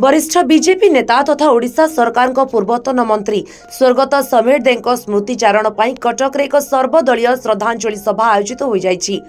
वरिष्ठ बीजेपी नेता तथा ओडिशा सरकार पूर्वतन मंत्री स्वर्गत समीर देंको स्मृतिचारण पर कटक रे एक सर्वदलीय श्रद्धांजलि सभा आयोजित हो जाइछि।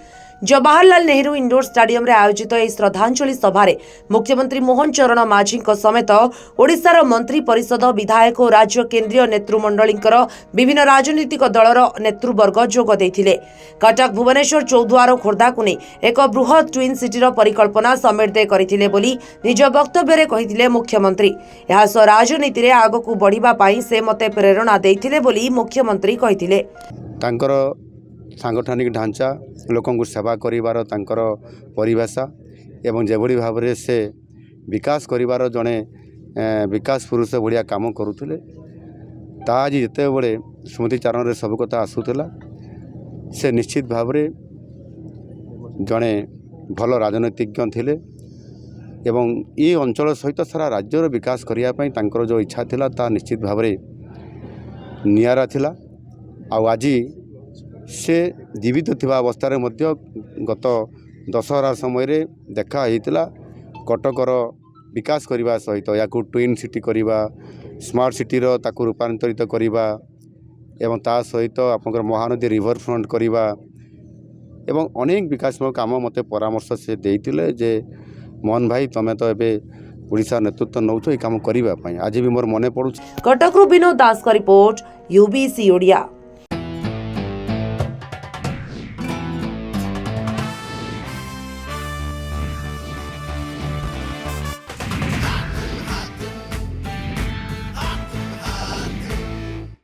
जवाहरलाल नेहरू इंडोर स्टेडियम रे आयोजित यह श्रद्धांजलि सभा मुख्यमंत्री मोहन चरण माझी समेत ओडिशार मंत्री परिषद विधायक और राज्य केंद्रीय नेतृमंडलींकर विभिन्न राजनीतिक दलर नेतृवर्ग जोग देथिले। कटक भुवनेश्वर चौद्वार खोर्धा को नहीं एक बृहत ट्विन सिटीर परिकल्पना समीर दे करथिले बोली निज वक्तव्य कहिथिले मुख्यमंत्री। यह सह राजनीति रे आगकू बढ़िबा पई से मते प्रेरणा देथिले बोली मुख्यमंत्री कहिथिले। तांकर सांगठनिक ढांचा लोकंकु सेवा करिवार तांकर परिभाषा एवं जेभली भाव से विकास करिवार जड़े विकास पुरुष भाया काम करुले ता आज जिते बड़े स्मृतिचारण रे सब कथा आसूला से निश्चित भाव जड़े भल राजनीतिज्ञ थिले एवं ये अंचल सहित सारा राज्यर विकास करने तांकर जो इच्छा थिला ता निश्चित भाव नियारा थिला। आज से जीवित थिबा अवस्था मध्य गत दशहरा समय रे देखा होता कटकर विकास करने सहित या ट्विन सिटी करवा स्मार्ट सिटीर ताकू रूपांतरित करवा एवं ता सहित आपंकर महानदी रिवर फ्रंट करवा एवं अनेक विकासमूलक काम मते परामर्श से देइतिले जे मोहन भाई तमें तो एबे ओडिशा नेतृत्व नौछ ये काम करबा पई आज भी मोर मने पड़ुछ। कटक रु विनोद दास का रिपोर्ट UBC ओडिया।